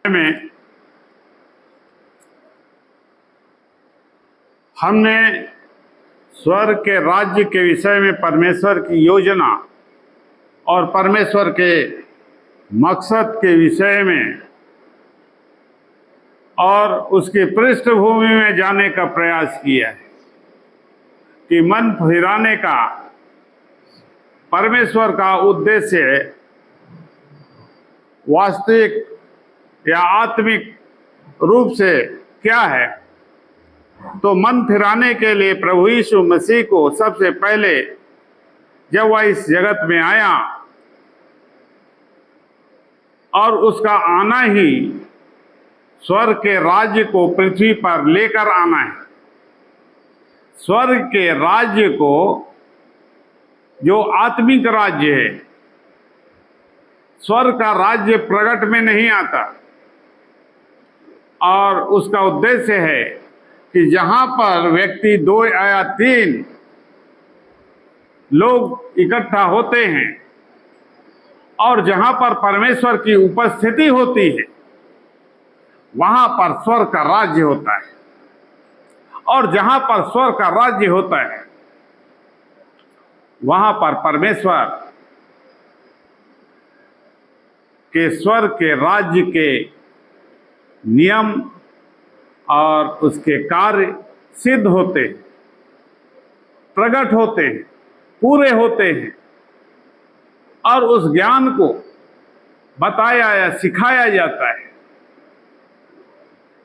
में हमने स्वर्ग के राज्य के विषय में परमेश्वर की योजना और परमेश्वर के मकसद के विषय में और उसकी पृष्ठभूमि में जाने का प्रयास किया है कि मन फिराने का परमेश्वर का उद्देश्य वास्तविक या आत्मिक रूप से क्या है। तो मन फिराने के लिए प्रभु यीशु मसीह को सबसे पहले जब वह इस जगत में आया और उसका आना ही स्वर्ग के राज्य को पृथ्वी पर लेकर आना है। स्वर्ग के राज्य को जो आत्मिक राज्य है, स्वर्ग का राज्य प्रकट में नहीं आता और उसका उद्देश्य है कि जहां पर व्यक्ति 2 या 3 लोग इकट्ठा होते हैं और जहां पर परमेश्वर की उपस्थिति होती है वहां पर स्वर्ग का राज्य होता है। और जहां पर स्वर्ग का राज्य होता है वहां पर परमेश्वर के स्वर्ग के राज्य के नियम और उसके कार्य सिद्ध होते हैं, प्रकट होते हैं, पूरे होते हैं और उस ज्ञान को बताया या सिखाया जाता है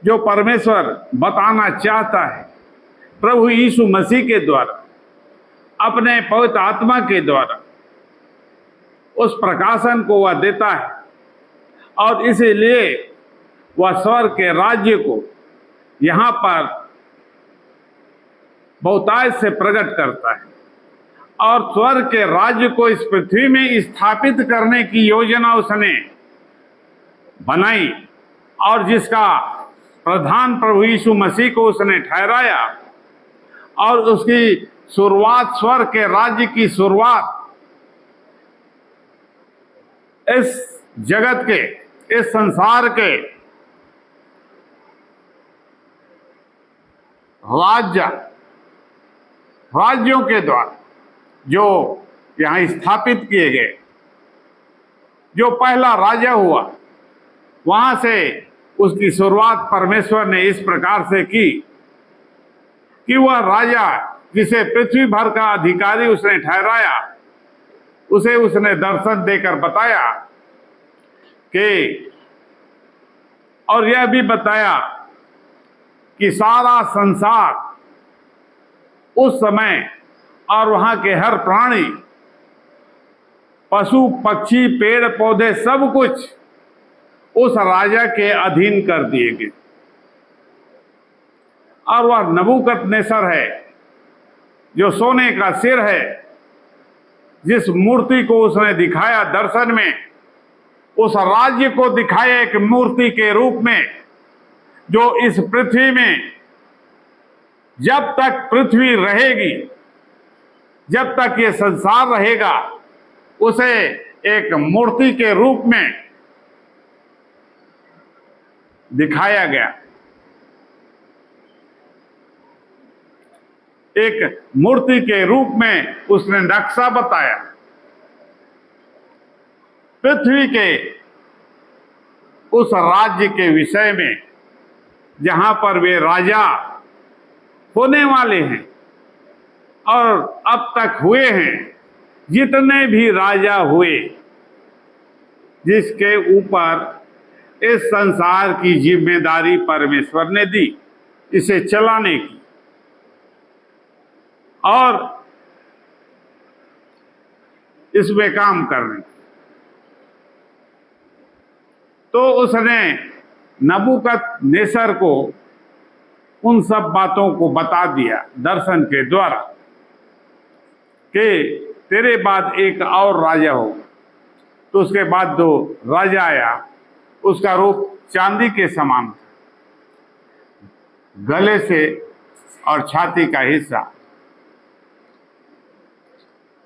जो परमेश्वर बताना चाहता है प्रभु यीशु मसीह के द्वारा, अपने पवित्र आत्मा के द्वारा उस प्रकाशन को वह देता है और इसीलिए वह स्वर्ग के राज्य को यहाँ पर बहुतायत से प्रकट करता है और स्वर्ग के राज्य को इस पृथ्वी में स्थापित करने की योजना उसने बनाई और जिसका प्रधान प्रभु यीशु मसीह को उसने ठहराया और उसकी शुरुआत, स्वर्ग के राज्य की शुरुआत इस जगत के, इस संसार के राज्यों के द्वारा जो यहाँ स्थापित किए गए, जो पहला राजा हुआ वहां से उसकी शुरुआत परमेश्वर ने इस प्रकार से की कि वह राजा जिसे पृथ्वी भर का अधिकारी उसने ठहराया, उसे उसने दर्शन देकर बताया कि और यह भी बताया कि सारा संसार उस समय और वहां के हर प्राणी, पशु पक्षी, पेड़ पौधे सब कुछ उस राजा के अधीन कर दिए गए। और वह नबूकदनेस्सर है जो सोने का सिर है, जिस मूर्ति को उसने दिखाया दर्शन में, उस राज्य को दिखाया एक मूर्ति के रूप में जो इस पृथ्वी में जब तक पृथ्वी रहेगी, जब तक ये संसार रहेगा, उसे एक मूर्ति के रूप में दिखाया गया। एक मूर्ति के रूप में उसने नक्शा बताया पृथ्वी के उस राज्य के विषय में जहां पर वे राजा होने वाले हैं और अब तक हुए हैं। जितने भी राजा हुए जिसके ऊपर इस संसार की जिम्मेदारी परमेश्वर ने दी इसे चलाने की और इसमें काम करने की, तो उसने नबूकदनेस्सर को उन सब बातों को बता दिया दर्शन के द्वारा कि तेरे बाद एक और राजा होगा। तो उसके बाद 2 राजा आया, उसका रूप चांदी के समान, गले से और छाती का हिस्सा,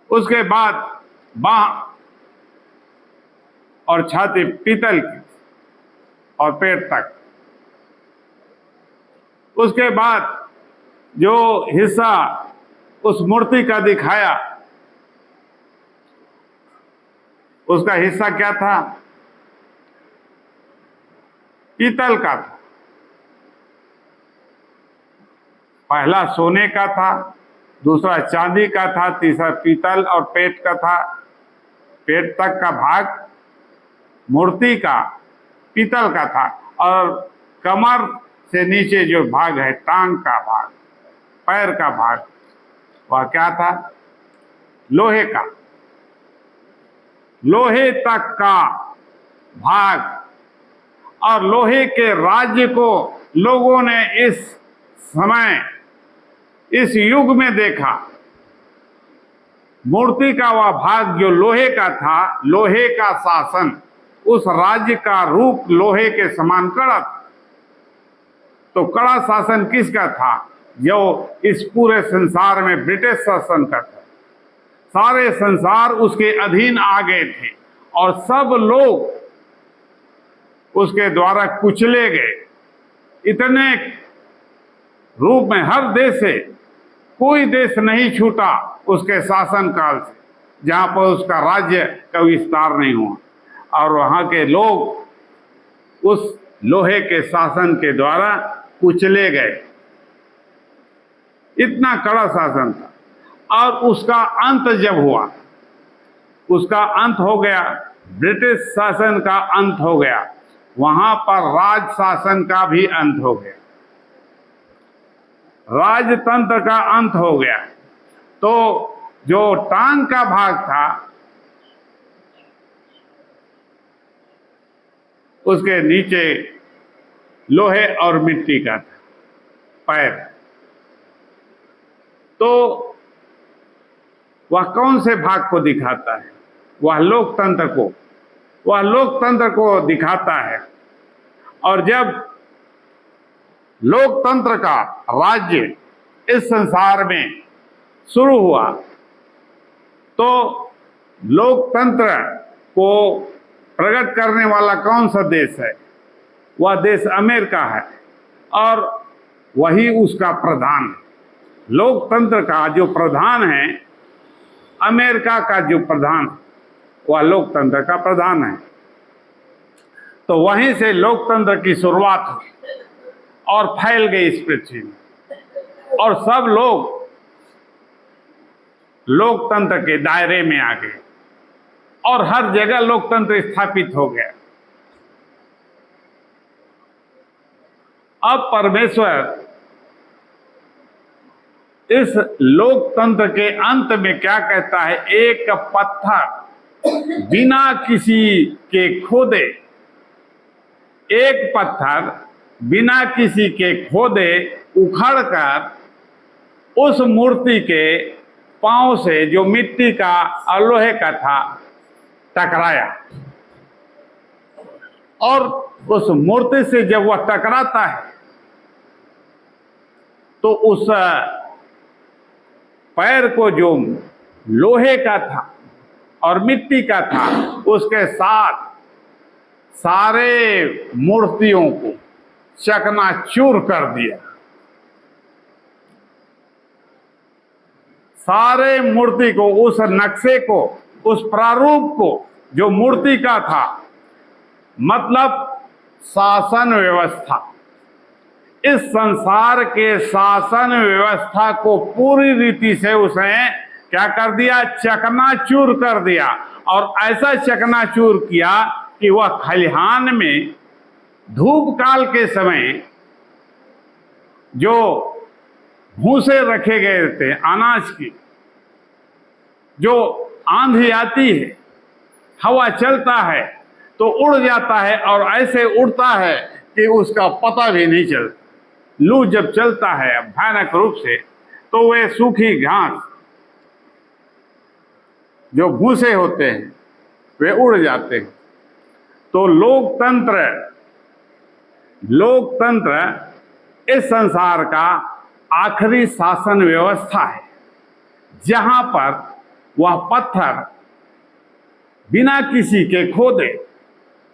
उसके बाद बाह और छाती पीतल की, और पेट तक। उसके बाद जो हिस्सा उस मूर्ति का दिखाया, उसका हिस्सा क्या था? पीतल का था। पहला सोने का था, दूसरा चांदी का था, तीसरा पीतल और पेट का था। पेट तक का भाग मूर्ति का पीतल का था और कमर से नीचे जो भाग है, टांग का भाग, पैर का भाग, वह क्या था? लोहे का। लोहे तक का भाग और लोहे के राज्य को लोगों ने इस समय, इस युग में देखा। मूर्ति का वह भाग जो लोहे का था, लोहे का शासन, उस राज्य का रूप लोहे के समान कड़ा था। तो कड़ा शासन किसका था? जो इस पूरे संसार में ब्रिटिश शासन का था। सारे संसार उसके अधीन आ गए थे और सब लोग उसके द्वारा कुचले गए। इतने रूप में हर देश से कोई देश नहीं छूटा उसके शासन काल से जहां पर उसका राज्य का विस्तार नहीं हुआ, और वहां के लोग उस लोहे के शासन के द्वारा कुचले गए। इतना कड़ा शासन था। और उसका अंत जब हुआ, उसका अंत हो गया, ब्रिटिश शासन का अंत हो गया, वहां पर राज शासन का भी अंत हो गया, राजतंत्र का अंत हो गया। तो जो टांग का भाग था, उसके नीचे लोहे और मिट्टी का था पैर। तो वह कौन से भाग को दिखाता है? वह लोकतंत्र को, वह लोकतंत्र को दिखाता है। और जब लोकतंत्र का राज्य इस संसार में शुरू हुआ, तो लोकतंत्र को प्रकट करने वाला कौन सा देश है? वह देश अमेरिका है और वही उसका प्रधान है। लोकतंत्र का जो प्रधान है, अमेरिका का जो प्रधान, वह लोकतंत्र का प्रधान है। तो वहीं से लोकतंत्र की शुरुआत हुई और फैल गई इस पृथ्वी में, और सब लोग लोकतंत्र के दायरे में आ गए और हर जगह लोकतंत्र स्थापित हो गया। अब परमेश्वर इस लोकतंत्र के अंत में क्या कहता है? एक पत्थर बिना किसी के खोदे, एक पत्थर बिना किसी के खोदे उखड़कर उस मूर्ति के पांव से, जो मिट्टी का और लोहे का था, टकराया। और उस मूर्ति से जब वह टकराता है तो उस पैर को, जो लोहे का था और मिट्टी का था, उसके साथ सारे मूर्तियों को चकनाचूर कर दिया। सारे मूर्ति को, उस नक्शे को, उस प्रारूप को जो मूर्ति का था, मतलब शासन व्यवस्था, इस संसार के शासन व्यवस्था को पूरी रीति से उसने क्या कर दिया? चकनाचूर कर दिया। और ऐसा चकनाचूर किया कि वह खलिहान में धूप काल के समय जो भूसे रखे गए थे अनाज की, जो आंधी आती है, हवा चलता है तो उड़ जाता है, और ऐसे उड़ता है कि उसका पता भी नहीं चलता। लू जब चलता है भयानक रूप से, तो वे सूखी घास, जो भूसे होते हैं, वे उड़ जाते हैं। तो लोकतंत्र इस संसार का आखिरी शासन व्यवस्था है, जहां पर वह पत्थर बिना किसी के खोदे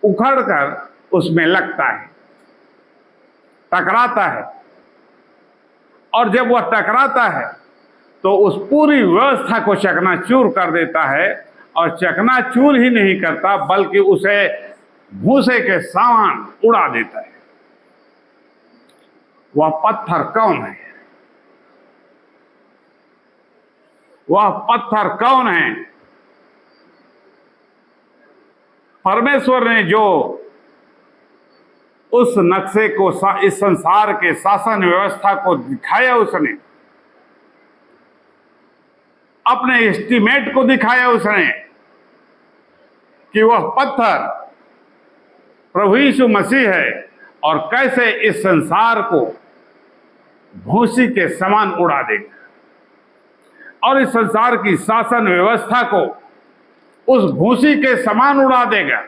उखड़कर उसमें लगता है, टकराता है, और जब वह टकराता है तो उस पूरी व्यवस्था को चकनाचूर कर देता है, और चकनाचूर ही नहीं करता बल्कि उसे भूसे के समान उड़ा देता है। वह पत्थर कौन है? वह पत्थर कौन है? परमेश्वर ने जो उस नक्शे को, इस संसार के शासन व्यवस्था को दिखाया, उसने अपने एस्टीमेट को दिखाया, उसने कि वह पत्थर प्रभु यीशु मसीह है और कैसे इस संसार को भूसी के समान उड़ा देगा और इस संसार की शासन व्यवस्था को उस भूसी के समान उड़ा देगा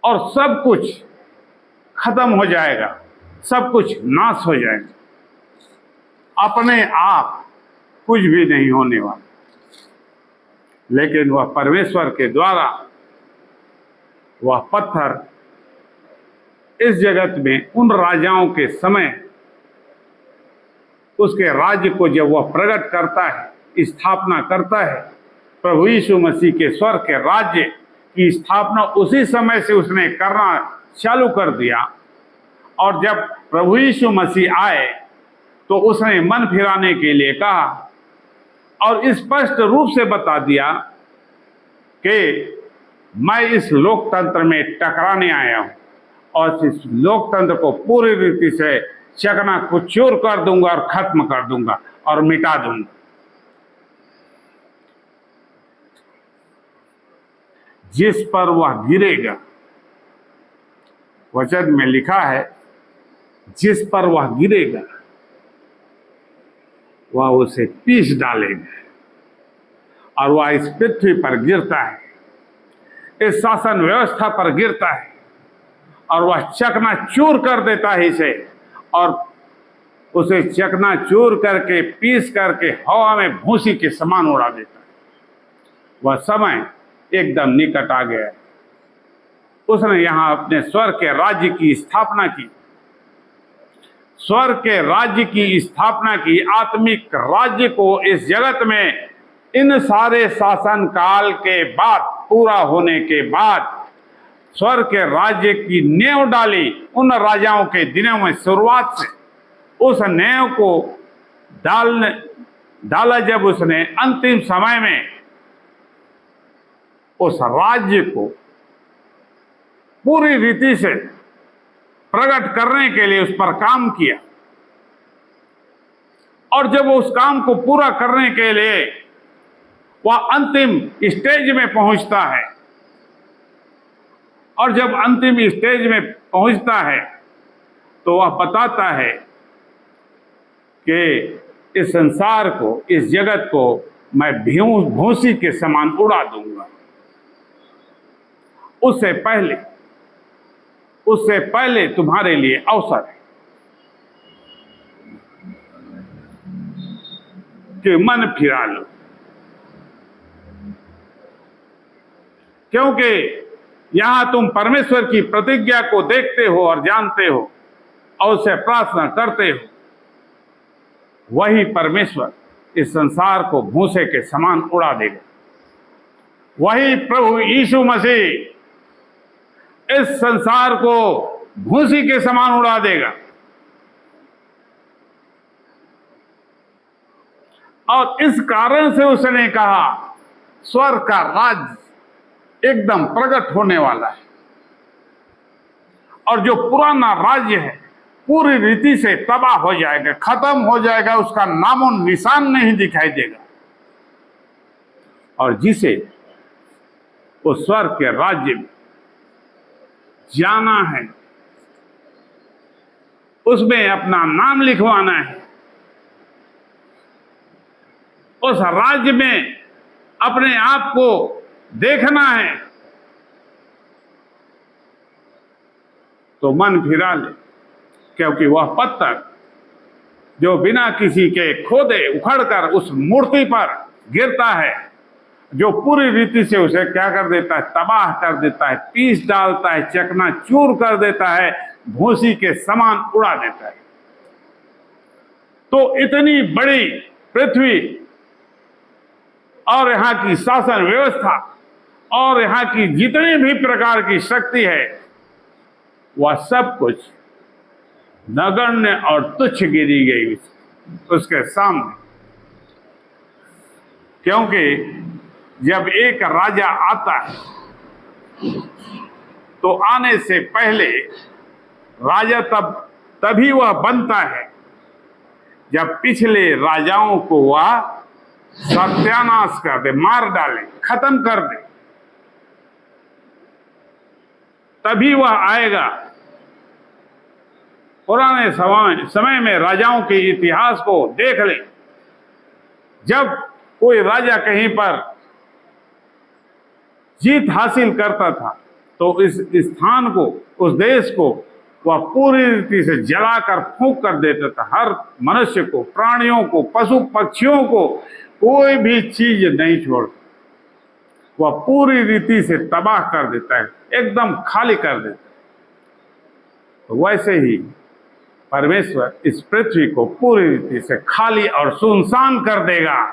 और सब कुछ खत्म हो जाएगा, सब कुछ नाश हो जाएगा। अपने आप कुछ भी नहीं होने वाला, लेकिन वह परमेश्वर के द्वारा वह पत्थर इस जगत में उन राजाओं के समय उसके राज्य को जब वह प्रकट करता है, स्थापना करता है, प्रभु यीशु मसीह के स्वर्ग के राज्य की स्थापना उसी समय से उसने करना चालू कर दिया। और जब प्रभु यीशु मसीह आए तो उसने मन फिराने के लिए कहा और स्पष्ट रूप से बता दिया कि मैं इस लोकतंत्र में टकराने आया हूं और इस लोकतंत्र को पूरी रीति से चकनाचूर कर दूंगा और खत्म कर दूंगा और मिटा दूंगा। जिस पर वह गिरेगा, वचन में लिखा है, जिस पर वह गिरेगा वह उसे पीस डालेगा। और वह इस पृथ्वी पर गिरता है, इस शासन व्यवस्था पर गिरता है और वह चकनाचूर कर देता है इसे, और उसे चकनाचूर करके पीस करके हवा में भूसी के समान उड़ा देता है। वह समय एकदम निकट आ गया है। उसने यहां अपने स्वर्ग के राज्य की स्थापना की, स्वर्ग के राज्य की स्थापना की, आत्मिक राज्य को इस जगत में इन सारे शासन काल के बाद, पूरा होने के बाद स्वर्ग के राज्य की नींव डाली। उन राजाओं के दिनों में शुरुआत से उस नींव को डाला जब उसने अंतिम समय में उस राज्य को पूरी रीति से प्रकट करने के लिए उस पर काम किया। और जब उस काम को पूरा करने के लिए वह अंतिम स्टेज में पहुंचता है, और जब अंतिम स्टेज में पहुंचता है तो वह बताता है कि इस संसार को, इस जगत को मैं भूसी के समान उड़ा दूंगा। उससे पहले तुम्हारे लिए अवसर है कि मन फिरा लो, क्योंकि यहां तुम परमेश्वर की प्रतिज्ञा को देखते हो और जानते हो और उससे प्रार्थना करते हो। वही परमेश्वर इस संसार को भूसे के समान उड़ा देगा। वही प्रभु यीशु मसीह इस संसार को भूसी के समान उड़ा देगा। और इस कारण से उसने कहा स्वर्ग का राज्य एकदम प्रकट होने वाला है, और जो पुराना राज्य है पूरी रीति से तबाह हो जाएगा, खत्म हो जाएगा, उसका नामो निशान नहीं दिखाई देगा। और जिसे उस स्वर्ग के राज्य में जाना है, उसमें अपना नाम लिखवाना है, उस राज्य में अपने आप को देखना है, तो मन फिरा ले, क्योंकि वह पत्थर जो बिना किसी के खोदे उखड़कर उस मूर्ति पर गिरता है, जो पूरी रीति से उसे क्या कर देता है, तबाह कर देता है, पीस डालता है, चकनाचूर कर देता है, भूसी के समान उड़ा देता है। तो इतनी बड़ी पृथ्वी और यहाँ की शासन व्यवस्था और यहाँ की जितनी भी प्रकार की शक्ति है, वह सब कुछ नगण्य और तुच्छ गिरी गई उसके सामने। क्योंकि जब एक राजा आता है तो आने से पहले राजा तभी वह बनता है जब पिछले राजाओं को वह सत्यानाश कर दे, मार डाले, खत्म कर दे, तभी वह आएगा। पुराने समय में राजाओं के इतिहास को देख ले। जब कोई राजा कहीं पर जीत हासिल करता था तो इस स्थान को, उस देश को वह पूरी रीति से जलाकर फूंक कर देता था। हर मनुष्य को, प्राणियों को, पशु पक्षियों को, कोई भी चीज नहीं छोड़ता, वह पूरी रीति से तबाह कर देता है, एकदम खाली कर देता है। तो वैसे ही परमेश्वर इस पृथ्वी को पूरी रीति से खाली और सुनसान कर देगा,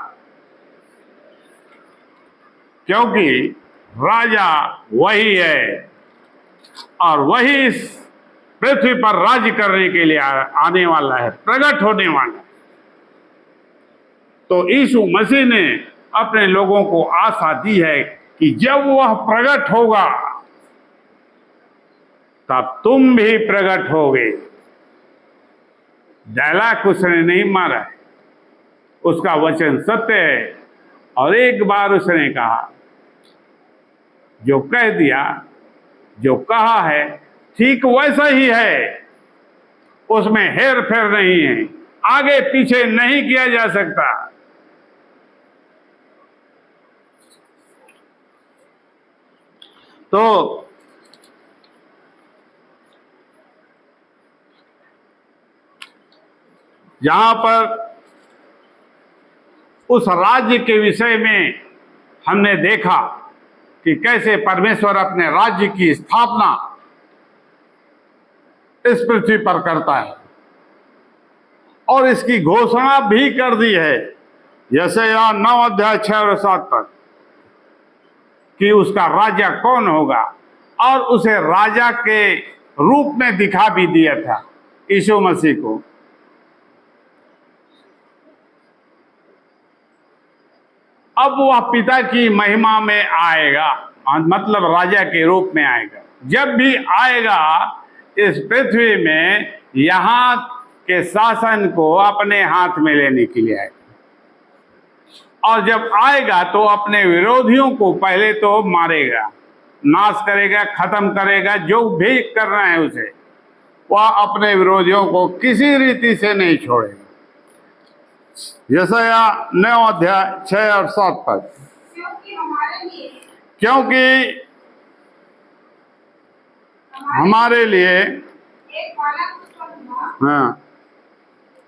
क्योंकि राजा वही है और वही इस पृथ्वी पर राज्य करने के लिए आने वाला है, प्रकट होने वाला है। तो यीशु मसीह ने अपने लोगों को आशा दी है कि जब वह प्रकट होगा तब तुम भी प्रकट होगे। डायलॉग उसने नहीं मारा है, उसका वचन सत्य है। और एक बार उसने कहा, जो कह दिया, जो कहा है, ठीक वैसा ही है, उसमें हेर फेर नहीं है, आगे पीछे नहीं किया जा सकता। तो यहां पर उस राज्य के विषय में हमने देखा कि कैसे परमेश्वर अपने राज्य की स्थापना इस पृथ्वी पर करता है और इसकी घोषणा भी कर दी है। यशायाह 9 अध्याय 6 और 7 तक कि उसका राजा कौन होगा, और उसे राजा के रूप में दिखा भी दिया था यीशु मसीह को। अब वह पिता की महिमा में आएगा, मतलब राजा के रूप में आएगा। जब भी आएगा इस पृथ्वी में, यहाँ के शासन को अपने हाथ में लेने के लिए आएगा। और जब आएगा तो अपने विरोधियों को पहले तो मारेगा, नाश करेगा, खत्म करेगा। जो भी करना है उसे, वह अपने विरोधियों को किसी रीति से नहीं छोड़ेगा। यशायाह 9 अध्याय 6 और 7 पद। क्योंकि हमारे लिए एक बालक उत्पन्न हुआ, हाँ,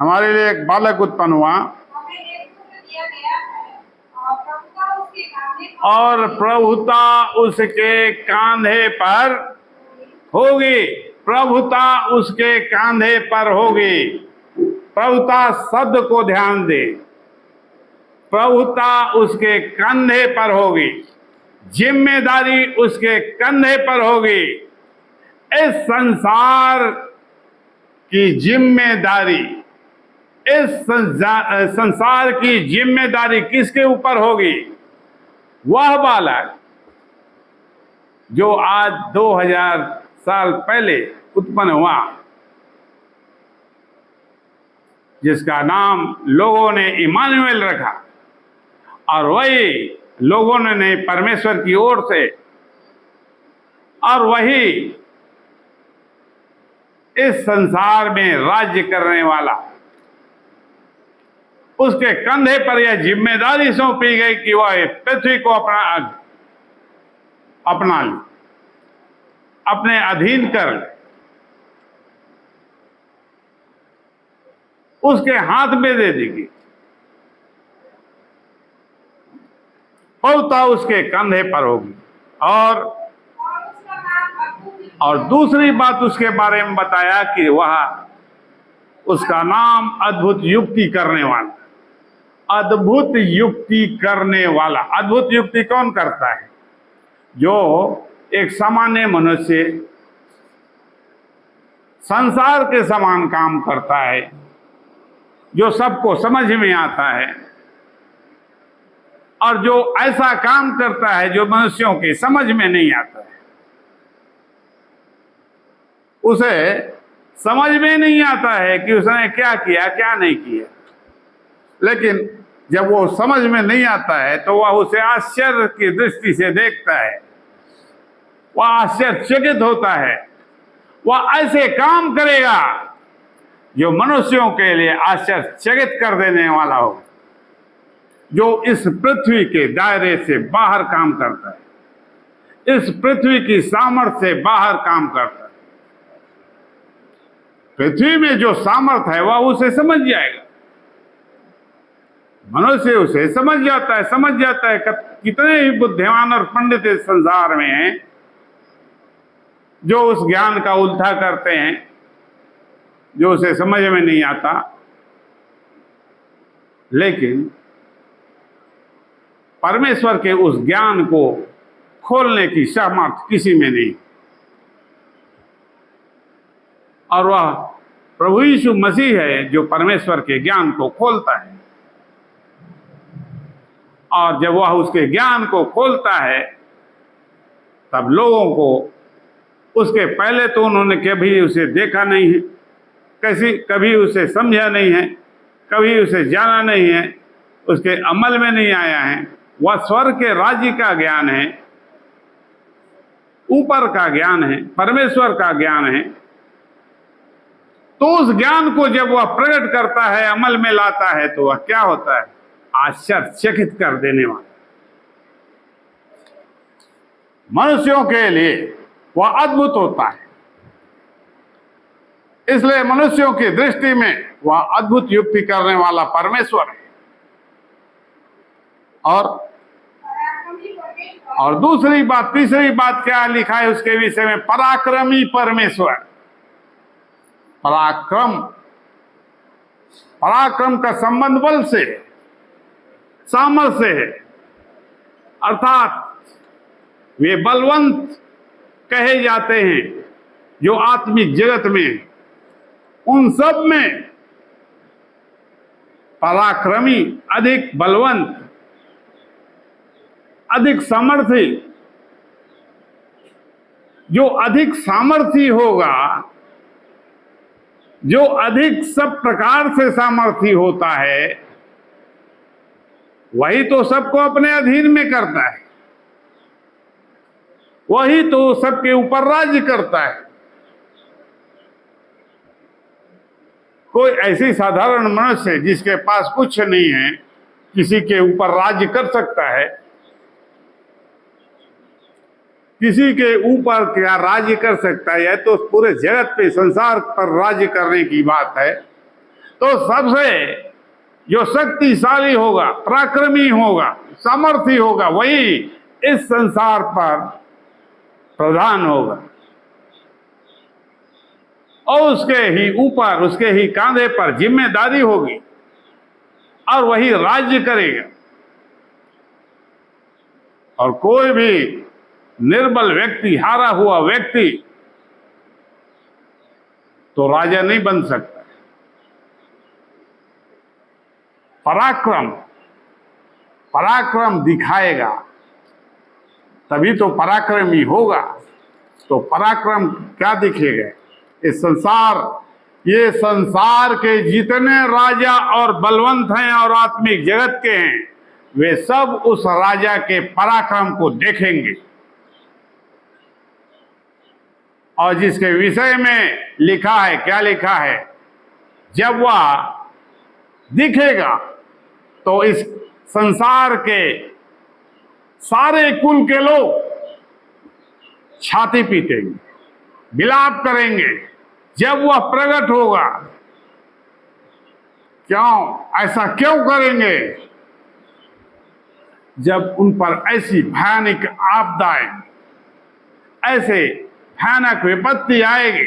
हमारे लिए एक बालक उत्पन्न हुआ, हमें एक पुत्र दिया गया है, और प्रभुता उसके कांधे पर होगी। प्रभुता उसके कांधे पर होगी। प्रभुता शब्द को ध्यान दे, प्रभुता उसके कंधे पर होगी, जिम्मेदारी उसके कंधे पर होगी। इस संसार की जिम्मेदारी, इस संसार की जिम्मेदारी किसके ऊपर होगी? वह बालक जो आज 2000 साल पहले उत्पन्न हुआ, जिसका नाम लोगों ने इमानुएल रखा, और वही लोगों ने परमेश्वर की ओर से, और वही इस संसार में राज्य करने वाला, उसके कंधे पर यह जिम्मेदारी सौंपी गई कि वह पृथ्वी को अपना ले, अपने अधीन कर ले, उसके हाथ में दे देगी। पौता उसके कंधे पर होगी। और दूसरी बात उसके बारे में बताया कि वह, उसका नाम अद्भुत युक्ति करने वाला। अद्भुत युक्ति करने वाला। अद्भुत युक्ति कौन करता है? जो एक सामान्य मनुष्य संसार के समान काम करता है, जो सबको समझ में आता है, और जो ऐसा काम करता है जो मनुष्यों के समझ में नहीं आता है। उसे समझ में नहीं आता है कि उसने क्या किया क्या नहीं किया, लेकिन जब वो समझ में नहीं आता है तो वह उसे आश्चर्य की दृष्टि से देखता है, वह आश्चर्यचकित होता है। वह ऐसे काम करेगा जो मनुष्यों के लिए आश्चर्यचकित कर देने वाला हो, जो इस पृथ्वी के दायरे से बाहर काम करता है, इस पृथ्वी की सामर्थ्य से बाहर काम करता है। पृथ्वी में जो सामर्थ्य है वह उसे समझ जाएगा। मनुष्य उसे समझ जाता है। कितने ही बुद्धिमान और पंडित इस संसार में हैं जो उस ज्ञान का उल्था करते हैं, जो उसे समझ में नहीं आता। लेकिन परमेश्वर के उस ज्ञान को खोलने की सामर्थ्य किसी में नहीं, और वह प्रभु यीशु मसीह है जो परमेश्वर के ज्ञान को खोलता है। और जब वह उसके ज्ञान को खोलता है तब लोगों को, उसके पहले तो उन्होंने कभी उसे देखा नहीं है, कभी उसे समझा नहीं है, कभी उसे जाना नहीं है, उसके अमल में नहीं आया है। वह स्वर्ग के राज्य का ज्ञान है, ऊपर का ज्ञान है, परमेश्वर का ज्ञान है। तो उस ज्ञान को जब वह प्रकट करता है, अमल में लाता है, तो वह क्या होता है? आश्चर्यचकित कर देने वाला। मनुष्यों के लिए वह अद्भुत होता है। इसलिए मनुष्यों की दृष्टि में वह अद्भुत युक्ति करने वाला परमेश्वर है। और दूसरी बात, तीसरी बात क्या लिखा है उसके विषय में? पराक्रमी परमेश्वर। पराक्रम का संबंध बल से, सामर्थ्य से है। अर्थात वे बलवंत कहे जाते हैं जो आत्मिक जगत में, उन सब में पराक्रमी, अधिक बलवंत, अधिक सामर्थ्य। जो अधिक सामर्थ्य होगा, जो अधिक सब प्रकार से सामर्थ्य होता है, वही तो सबको अपने अधीन में करता है, वही तो सबके ऊपर राज्य करता है। कोई ऐसी साधारण मनुष्य जिसके पास कुछ नहीं है, किसी के ऊपर राज्य कर सकता है? किसी के ऊपर क्या राज्य कर सकता है? यह तो पूरे जगत पे, संसार पर राज्य करने की बात है। तो सबसे जो शक्तिशाली होगा, पराक्रमी होगा, सामर्थ्य होगा, वही इस संसार पर प्रधान होगा, और उसके ही ऊपर, उसके ही कांधे पर जिम्मेदारी होगी, और वही राज्य करेगा। और कोई भी निर्बल व्यक्ति, हारा हुआ व्यक्ति तो राजा नहीं बन सकता। पराक्रम दिखाएगा तभी तो पराक्रमी होगा। तो पराक्रम क्या दिखेगा? ये संसार के जितने राजा और बलवंत हैं और आत्मिक जगत के हैं, वे सब उस राजा के पराक्रम को देखेंगे। और जिसके विषय में लिखा है, क्या लिखा है? जब वह दिखेगा तो इस संसार के सारे कुल के लोग छाती पीटेंगे, विलाप करेंगे जब वह प्रकट होगा। क्यों ऐसा क्यों करेंगे? जब उन पर ऐसी भयानक आपदाएं, ऐसे भयानक विपत्ति आएगी,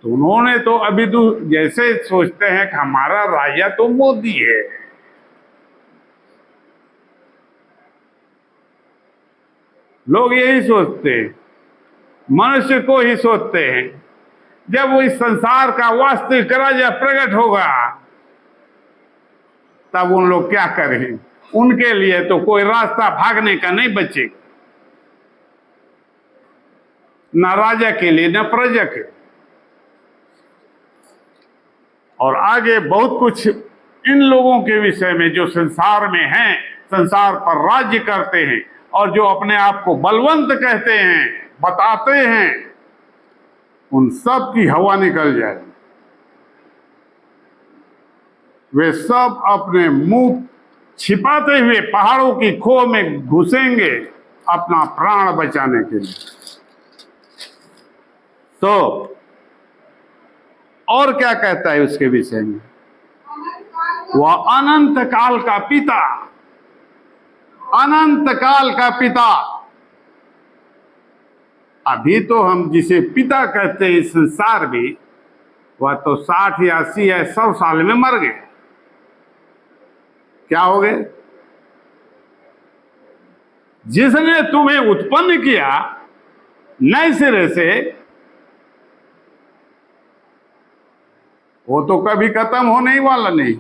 तो उन्होंने तो अभी तो जैसे सोचते हैं कि हमारा राजा तो मोदी है, लोग यही सोचते हैं, मनुष्य को ही सोचते हैं। जब वो इस संसार का वास्तविक राजा प्रकट होगा तब उन लोग क्या करें, उनके लिए तो कोई रास्ता भागने का नहीं बचेगा, न राजा के लिए न प्रजा के। और आगे बहुत कुछ इन लोगों के विषय में जो संसार में हैं, संसार पर राज्य करते हैं और जो अपने आप को बलवंत कहते हैं, बताते हैं, उन सब की हवा निकल जाएगी। वे सब अपने मुंह छिपाते हुए पहाड़ों की खो में घुसेंगे अपना प्राण बचाने के लिए। तो और क्या कहता है उसके विषय में? वह अनंत काल का पिता, अनंत काल का पिता। अभी तो हम जिसे पिता कहते हैं इस संसार में, वह तो 60 या 80 या 100 साल में मर गए। क्या हो गए? जिसने तुम्हें उत्पन्न किया नए सिरे से, वो तो कभी खत्म होने ही वाला नहीं,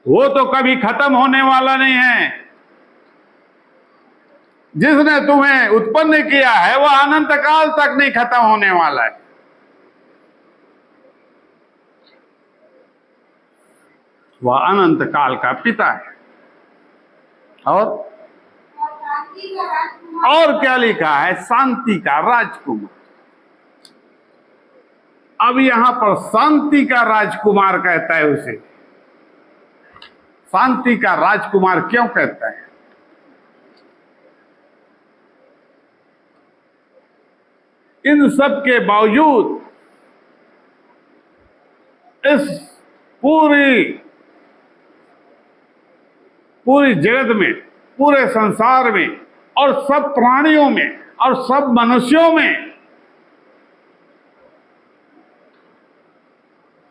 वो तो कभी खत्म होने वाला नहीं है। जिसने तुम्हें उत्पन्न किया है वह अनंत काल तक नहीं खत्म होने वाला है। वह अनंत काल का पिता है। और क्या लिखा है? शांति का राजकुमार। अब यहां पर शांति का राजकुमार कहता है उसे। शांति का राजकुमार क्यों कहता है? इन सब के बावजूद इस पूरी जगत में, पूरे संसार में और सब प्राणियों में और सब मनुष्यों में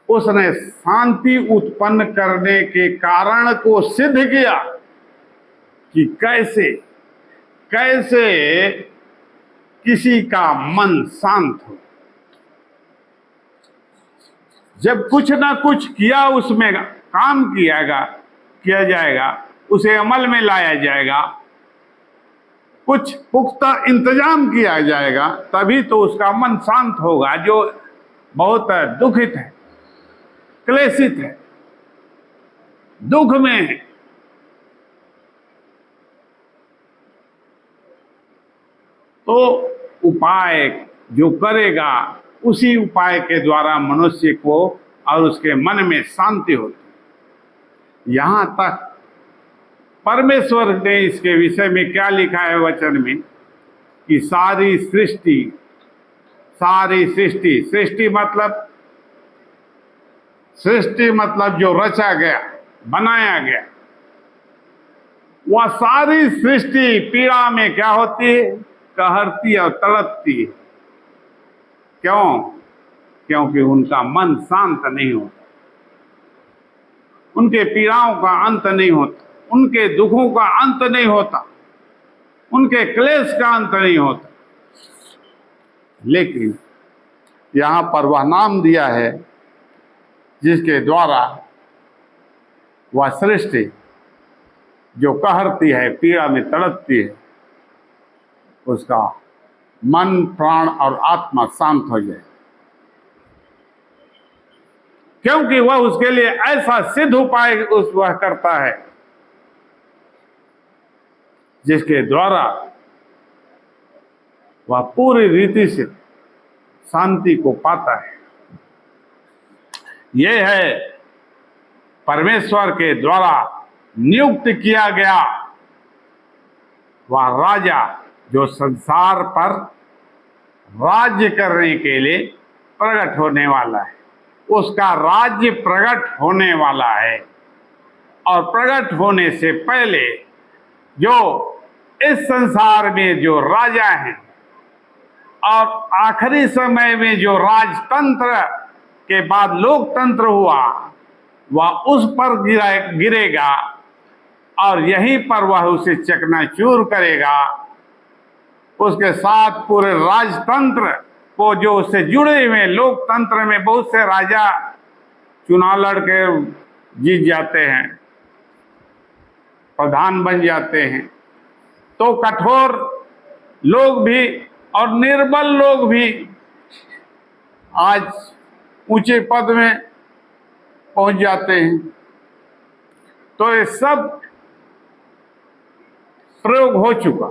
उसने शांति उत्पन्न करने के कारण को सिद्ध किया कि कैसे कैसे किसी का मन शांत हो। जब कुछ ना कुछ किया, उसमें काम किया जाएगा, उसे अमल में लाया जाएगा, कुछ पुख्ता इंतजाम किया जाएगा, तभी तो उसका मन शांत होगा। जो बहुत दुखित है, क्लेशित है, दुख में है, तो उपाय जो करेगा उसी उपाय के द्वारा मनुष्य को और उसके मन में शांति होती। यहां तक परमेश्वर ने इसके विषय में क्या लिखा है वचन में कि सारी सृष्टि मतलब जो रचा गया, बनाया गया, वह सारी सृष्टि पीड़ा में क्या होती है? कहरती और तड़पती है। क्यों? क्योंकि उनका मन शांत नहीं होता, उनके पीड़ाओं का अंत नहीं होता, उनके दुखों का अंत नहीं होता, उनके क्लेश का अंत नहीं होता। लेकिन यहां पर वह नाम दिया है जिसके द्वारा वह सृष्टि जो कहरती है, पीड़ा में तड़पती है, उसका मन, प्राण और आत्मा शांत हो जाए। क्योंकि वह उसके लिए ऐसा सिद्ध उपाय वह करता है जिसके द्वारा वह पूरी रीति से शांति को पाता है। यह है परमेश्वर के द्वारा नियुक्त किया गया वह राजा जो संसार पर राज्य करने के लिए प्रकट होने वाला है। उसका राज्य प्रकट होने वाला है। और प्रकट होने से पहले जो इस संसार में जो राजा हैं और आखिरी समय में जो राजतंत्र के बाद लोकतंत्र हुआ, वह उस पर गिरेगा और यहीं पर वह उसे चकनाचूर करेगा। उसके साथ पूरे राजतंत्र को, जो उससे जुड़े हुए लोकतंत्र में बहुत से राजा चुनाव लड़के जीत जाते हैं, प्रधान बन जाते हैं, तो कठोर लोग भी और निर्बल लोग भी आज ऊंचे पद में पहुंच जाते हैं। तो ये सब प्रयोग हो चुका,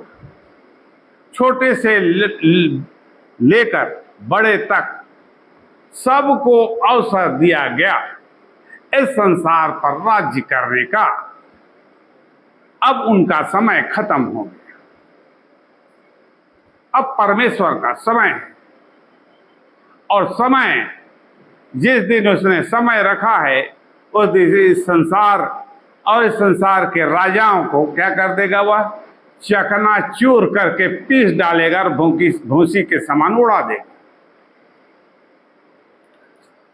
छोटे से लेकर बड़े तक सबको अवसर दिया गया इस संसार पर राज्य करने का। अब उनका समय खत्म हो गया, अब परमेश्वर का समय है। और समय जिस दिन उसने समय रखा है, उस दिन इस संसार और इस संसार के राजाओं को क्या कर देगा, वह चकनाचूर करके पीस डालेगा और भूसी के समान उड़ा देगा।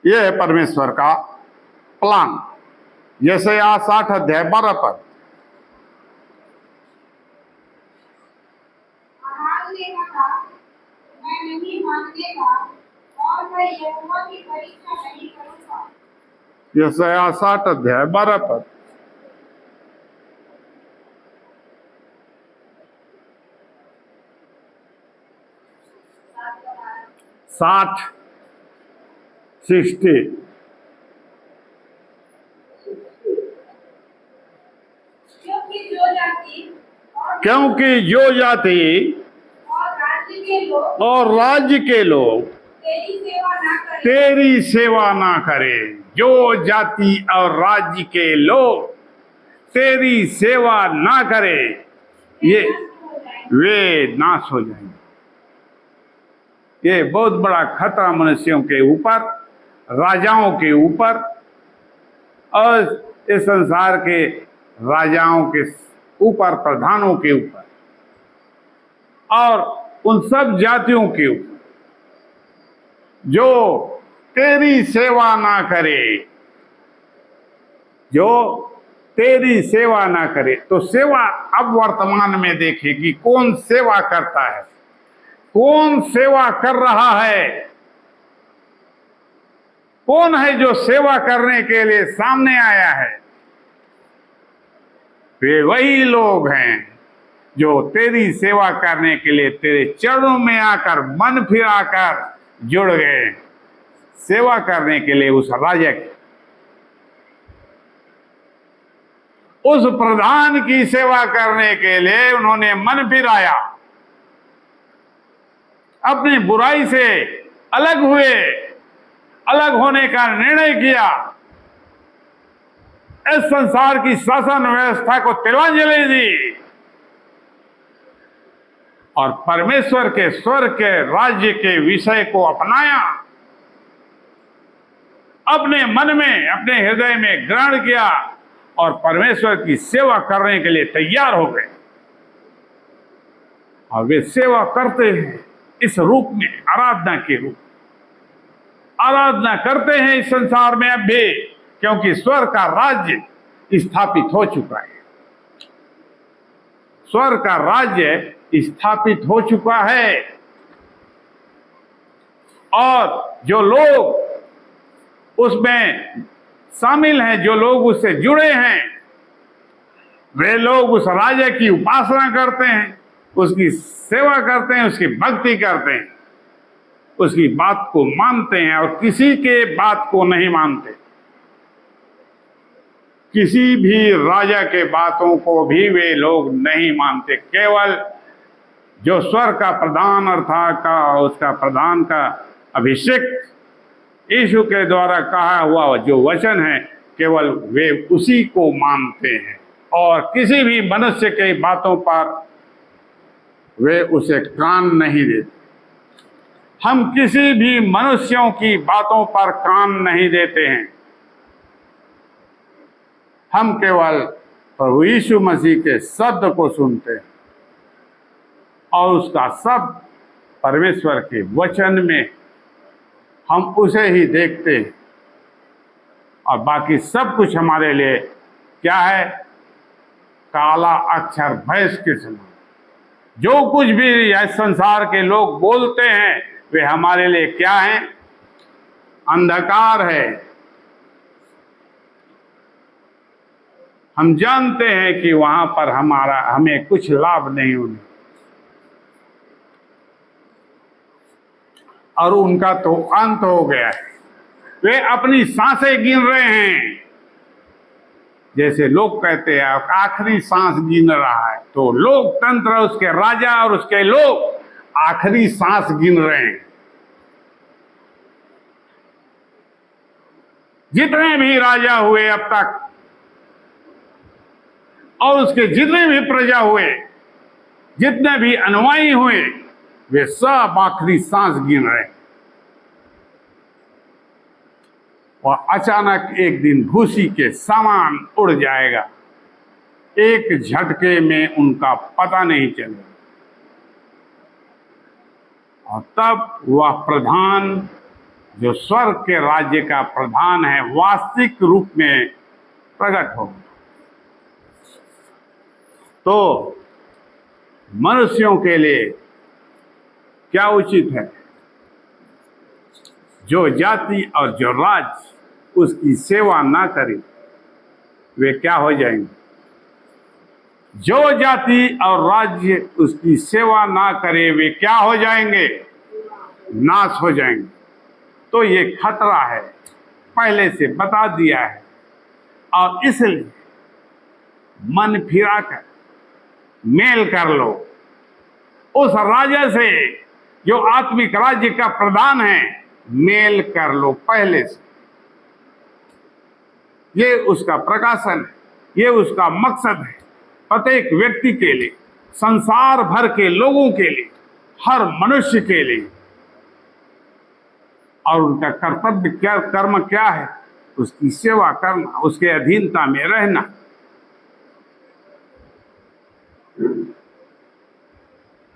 यह है परमेश्वर का प्लान। यशायाह 60 अध्याय 12 पद। मैं नहीं मानने का और मैं यहोवा की परीक्षा नहीं करूंगा। यशायाह 60 अध्याय 12 पद। 60 क्योंकि जो जाति और राज्य के लोग तेरी सेवा ना करे, जो जाति और राज्य के लोग तेरी सेवा ना करे, ये वे नाश हो जाएंगे। ये बहुत बड़ा खतरा मनुष्यों के ऊपर, राजाओं के ऊपर और इस संसार के राजाओं के ऊपर, प्रधानों के ऊपर और उन सब जातियों के ऊपर जो तेरी सेवा ना करे, जो तेरी सेवा ना करे। तो सेवा अब वर्तमान में देखिए कि कौन सेवा करता है, कौन सेवा कर रहा है, कौन है जो सेवा करने के लिए सामने आया है। वे वही लोग हैं जो तेरी सेवा करने के लिए तेरे चरणों में आकर, मन फिराकर जुड़ गए, सेवा करने के लिए उस राजा की, उस प्रधान की सेवा करने के लिए उन्होंने मन फिराया, अपनी बुराई से अलग हुए, अलग होने का निर्णय किया, इस संसार की शासन व्यवस्था को तिलांजलि दी और परमेश्वर के स्वर्ग के राज्य के विषय को अपनाया, अपने मन में, अपने हृदय में ग्रहण किया और परमेश्वर की सेवा करने के लिए तैयार हो गए। और वे सेवा करते हैं इस रूप में, आराधना के रूप, आराधना करते हैं इस संसार में अब भी, क्योंकि स्वर्ग का राज्य स्थापित हो चुका है। स्वर्ग का राज्य स्थापित हो चुका है और जो लोग उसमें शामिल हैं, जो लोग उससे जुड़े हैं, वे लोग उस राजा की उपासना करते हैं, उसकी सेवा करते हैं, उसकी भक्ति करते हैं, उसकी बात को मानते हैं और किसी के बात को नहीं मानते। किसी भी राजा के बातों को भी वे लोग नहीं मानते। केवल जो स्वर्ग का प्रधान अर्थात का उसका प्रधान का अभिषेक यीशु के द्वारा कहा हुआ जो वचन है, केवल वे उसी को मानते हैं और किसी भी मनुष्य के बातों पर वे उसे कान नहीं देते। हम किसी भी मनुष्यों की बातों पर कान नहीं देते हैं। हम केवल प्रभु यीशु मसीह के शब्द को सुनते हैं और उसका शब्द परमेश्वर के वचन में हम उसे ही देखते हैं, और बाकी सब कुछ हमारे लिए क्या है? काला अक्षर भैंस के समान। जो कुछ भी यह संसार के लोग बोलते हैं वे हमारे लिए क्या है? अंधकार है। हम जानते हैं कि वहां पर हमें कुछ लाभ नहीं होने, और उनका तो अंत हो गया है। वे अपनी सांसें गिन रहे हैं। जैसे लोग कहते हैं आखिरी सांस गिन रहा है, तो लोकतंत्र, उसके राजा और उसके लोग आखिरी सांस गिन रहे हैं। जितने भी राजा हुए अब तक और उसके जितने भी प्रजा हुए, जितने भी अनुयायी हुए, वे सब आखिरी सांस गिन रहे हैं। और अचानक एक दिन भूसी के समान उड़ जाएगा। एक झटके में उनका पता नहीं चलेगा। और तब वह प्रधान, जो स्वर्ग के राज्य का प्रधान है, वास्तविक रूप में प्रकट होगा। तो मनुष्यों के लिए क्या उचित है? जो जाति और जो राज्य उसकी सेवा ना करे वे क्या हो जाएंगे? जो जाति और राज्य उसकी सेवा ना करे वे क्या हो जाएंगे? नाश हो जाएंगे। तो ये खतरा है, पहले से बता दिया है। और इसलिए मन फिरा कर मेल कर लो उस राजा से जो आत्मिक राज्य का प्रधान है। मेल कर लो पहले से। ये उसका प्रकाशन है, ये उसका मकसद है प्रत्येक व्यक्ति के लिए, संसार भर के लोगों के लिए, हर मनुष्य के लिए। और उनका कर्तव्य क्या, कर्म क्या है? उसकी सेवा करना, उसके अधीनता में रहना।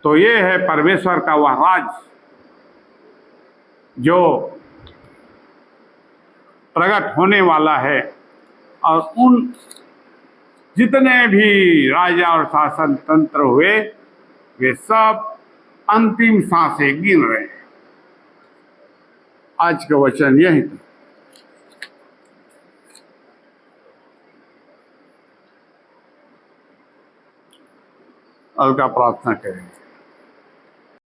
तो ये है परमेश्वर का वह राज जो प्रकट होने वाला है। और उन जितने भी राजा और शासन तंत्र हुए वे सब अंतिम सांसें गिन रहे हैं। आज का वचन यही था। अलका प्रार्थना करें।